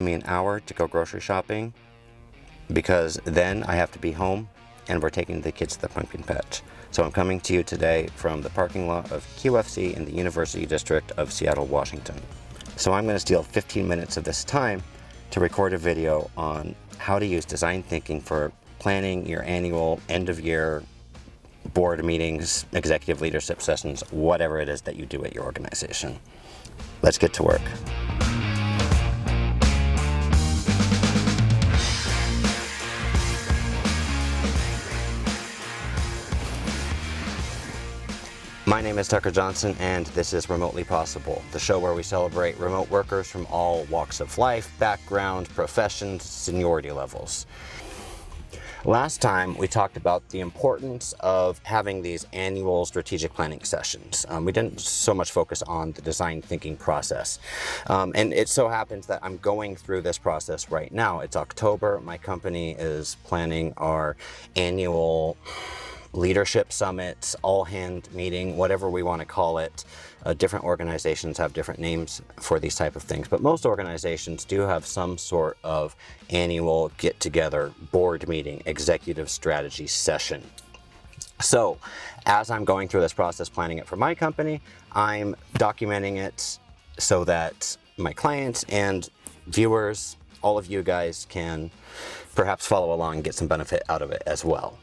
me an hour to go grocery shopping because then I have to be home and we're taking the kids to the pumpkin patch. So I'm coming to you today from the parking lot of QFC in the University District of Seattle, Washington. So I'm going to steal 15 minutes of this time to record a video on how to use design thinking for planning your annual end-of-year board meetings, executive leadership sessions, whatever it is that you do at your organization. Let's get to work. My name is Tucker Johnson, and this is Remotely Possible, the show where we celebrate remote workers from all walks of life, background, professions, seniority levels. Last time, we talked about the importance of having these annual strategic planning sessions. We didn't so much focus on the design thinking process. And it so happens that I'm going through this process right now. It's October. My company is planning our annual leadership summit, all-hand meeting, whatever we want to call it. Different organizations have different names for these type of things, but most organizations do have some sort of annual get-together, board meeting, executive strategy session. So as I'm going through this process planning it for my company, I'm documenting it so that my clients and viewers, all of you guys, can perhaps follow along and get some benefit out of it as well.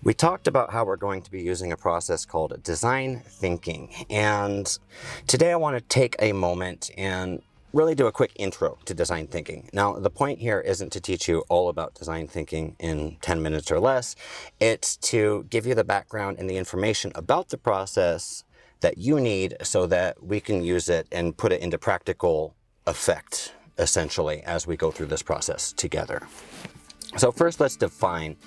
We talked about how we're going to be using a process called design thinking, and today I want to take a moment and really do a quick intro to design thinking. Now, the point here isn't to teach you all about design thinking in 10 minutes or less. It's to give you the background and the information about the process that you need so that we can use it and put it into practical effect, essentially, as we go through this process together. So first, let's define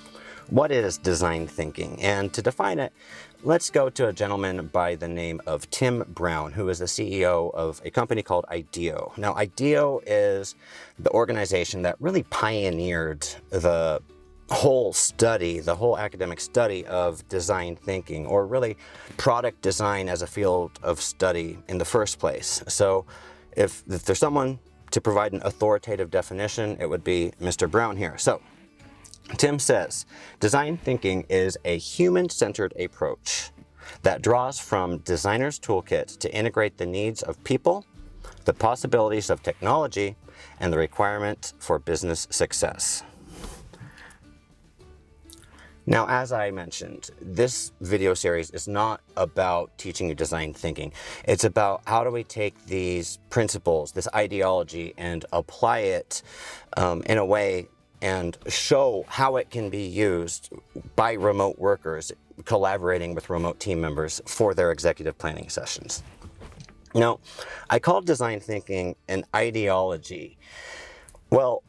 what is design thinking? And to define it, let's go to a gentleman by the name of Tim Brown, who is the CEO of a company called Ideo. Now, Ideo is the organization that really pioneered the whole study, the whole academic study of design thinking, or really product design as a field of study in the first place. So if there's someone to provide an authoritative definition, it would be Mr. Brown here. So Tim says, design thinking is a human-centered approach that draws from designer's toolkit to integrate the needs of people, the possibilities of technology, and the requirement for business success. Now, as I mentioned, this video series is not about teaching you design thinking. It's about how do we take these principles, this ideology, and apply it in a way and show how it can be used by remote workers collaborating with remote team members for their executive planning sessions. Now, I call design thinking an ideology. Well,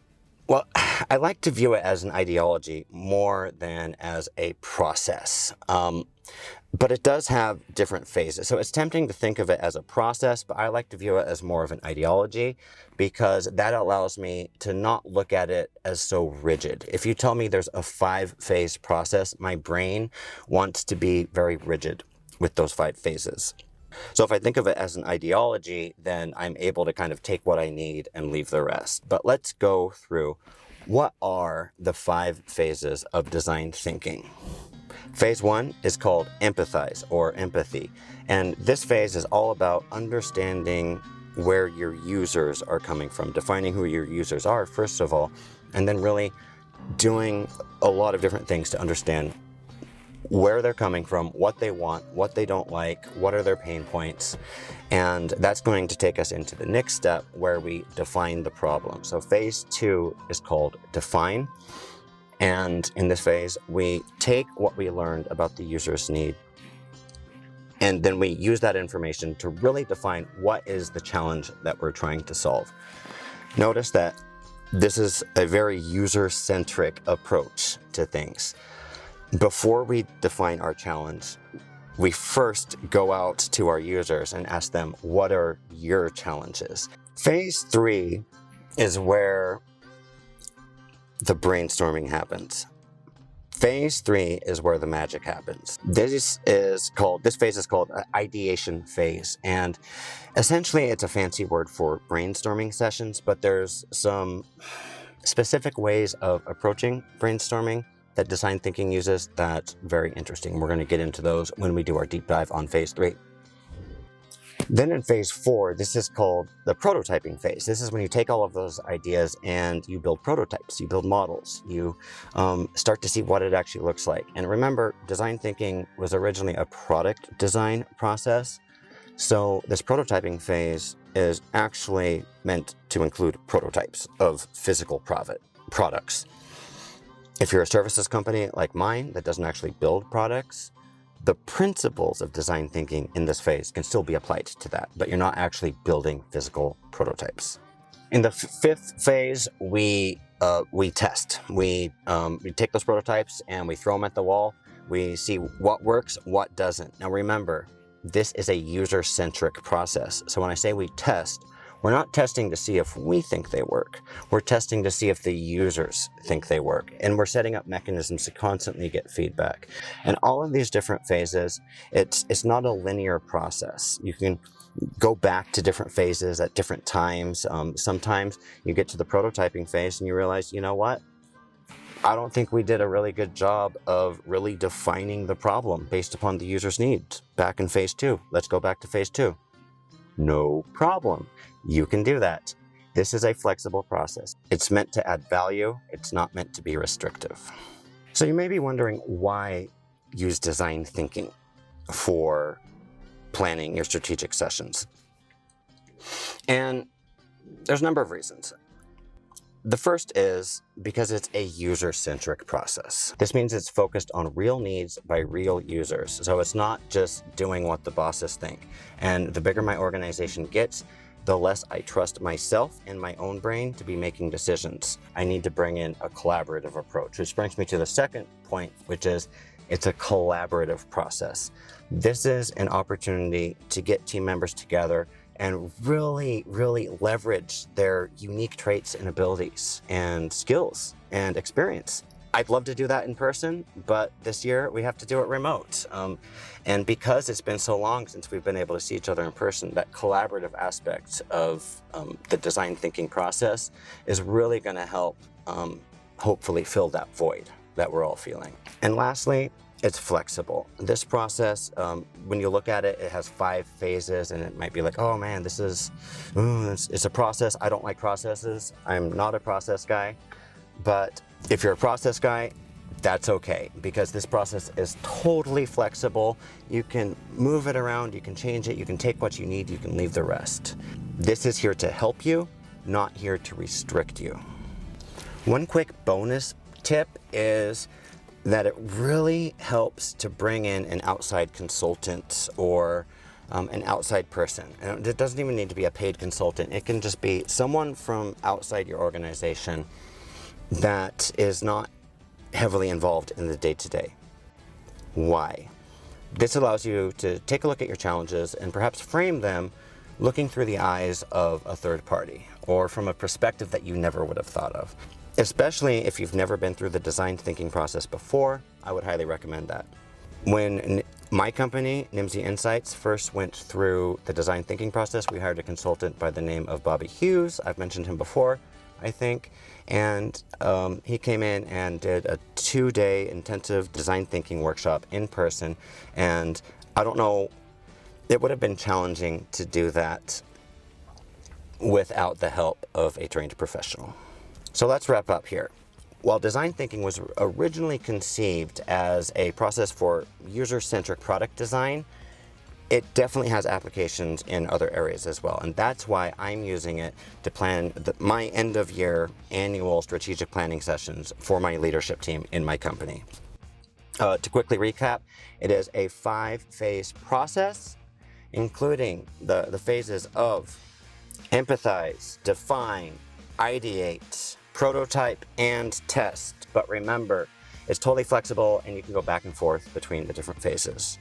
I like to view it as an ideology more than as a process. But it does have different phases. So it's tempting to think of it as a process, but I like to view it as more of an ideology because that allows me to not look at it as so rigid. If you tell me there's a 5-phase process, my brain wants to be very rigid with those 5 phases. So if I think of it as an ideology, then I'm able to kind of take what I need and leave the rest. But let's go through what are the 5 phases of design thinking. Phase 1 is called Empathize, or empathy. And this phase is all about understanding where your users are coming from, defining who your users are, first of all, and then really doing a lot of different things to understand where they're coming from, what they want, what they don't like, what are their pain points. And that's going to take us into the next step where we define the problem. So phase 2 is called Define. And in this phase, we take what we learned about the user's need, and then we use that information to really define what is the challenge that we're trying to solve. Notice that this is a very user-centric approach to things. Before we define our challenge, we first go out to our users and ask them, what are your challenges? Phase 3 is where the brainstorming happens. Phase 3 is where the magic happens. This phase is called an ideation phase, and essentially it's a fancy word for brainstorming sessions, but there's some specific ways of approaching brainstorming that design thinking uses that's very interesting. We're going to get into those when we do our deep dive on phase 3. Then in phase 4, this is called the prototyping phase. This is when you take all of those ideas and you build prototypes, you build models, you start to see what it actually looks like. And remember, design thinking was originally a product design process. So this prototyping phase is actually meant to include prototypes of physical products. If you're a services company like mine that doesn't actually build products, the principles of design thinking in this phase can still be applied to that, but you're not actually building physical prototypes. In the 5th phase, we test. We take those prototypes and we throw them at the wall. We see what works, what doesn't. Now remember, this is a user-centric process. So when I say we test, we're not testing to see if we think they work. We're testing to see if the users think they work. And we're setting up mechanisms to constantly get feedback. And all of these different phases, it's not a linear process. You can go back to different phases at different times. Sometimes you get to the prototyping phase and you realize, you know what? I don't think we did a really good job of really defining the problem based upon the user's needs back in phase 2. Let's go back to phase 2. No problem. You can do that. This is a flexible process. It's meant to add value. It's not meant to be restrictive. So you may be wondering why use design thinking for planning your strategic sessions. And there's a number of reasons. The first is because it's a user-centric process. This means it's focused on real needs by real users. So it's not just doing what the bosses think. And the bigger my organization gets, the less I trust myself and my own brain to be making decisions. I need to bring in a collaborative approach, which brings me to the second point, which is it's a collaborative process. This is an opportunity to get team members together and really, really leverage their unique traits and abilities and skills and experience. I'd love to do that in person, but this year we have to do it remote. And because it's been so long since we've been able to see each other in person, that collaborative aspect of the design thinking process is really gonna help hopefully fill that void that we're all feeling. And lastly, it's flexible. This process, when you look at it, it has 5 phases, and it might be like, oh man, it's a process. I don't like processes. I'm not a process guy. But if you're a process guy, that's okay, because this process is totally flexible. You can move it around, you can change it, you can take what you need, you can leave the rest. This is here to help you, not here to restrict you. One quick bonus tip is that it really helps to bring in an outside consultant or an outside person. And it doesn't even need to be a paid consultant. It can just be someone from outside your organization that is not heavily involved in the day-to-day. Why? This allows you to take a look at your challenges and perhaps frame them looking through the eyes of a third party or from a perspective that you never would have thought of. Especially if you've never been through the design thinking process before, I would highly recommend that. When my company, Nimdzi Insights, first went through the design thinking process, we hired a consultant by the name of Bobby Hughes. I've mentioned him before, I think. And he came in and did a 2-day intensive design thinking workshop in person. And I don't know, it would have been challenging to do that without the help of a trained professional. So let's wrap up here. While design thinking was originally conceived as a process for user-centric product design, it definitely has applications in other areas as well. And that's why I'm using it to plan my end-of-year annual strategic planning sessions for my leadership team in my company. To quickly recap, it is a 5-phase process, including the phases of empathize, define, ideate, prototype, and test. But remember, it's totally flexible and you can go back and forth between the different phases.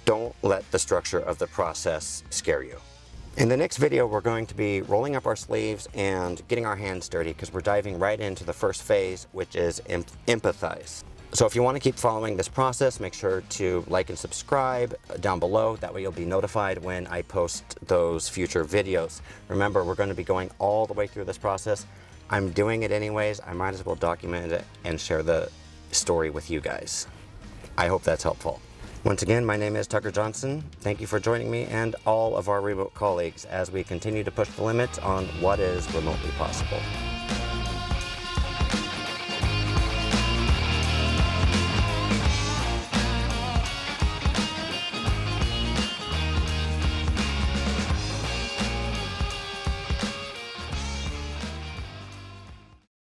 Don't let the structure of the process scare you. In the next video, we're going to be rolling up our sleeves and getting our hands dirty because we're diving right into the first phase, which is empathize. So if you want to keep following this process, make sure to like and subscribe down below. That way you'll be notified when I post those future videos. Remember, we're going to be going all the way through this process. I'm doing it anyways. I might as well document it and share the story with you guys. I hope that's helpful. Once again, my name is Tucker Johnson. Thank you for joining me and all of our remote colleagues as we continue to push the limits on what is remotely possible.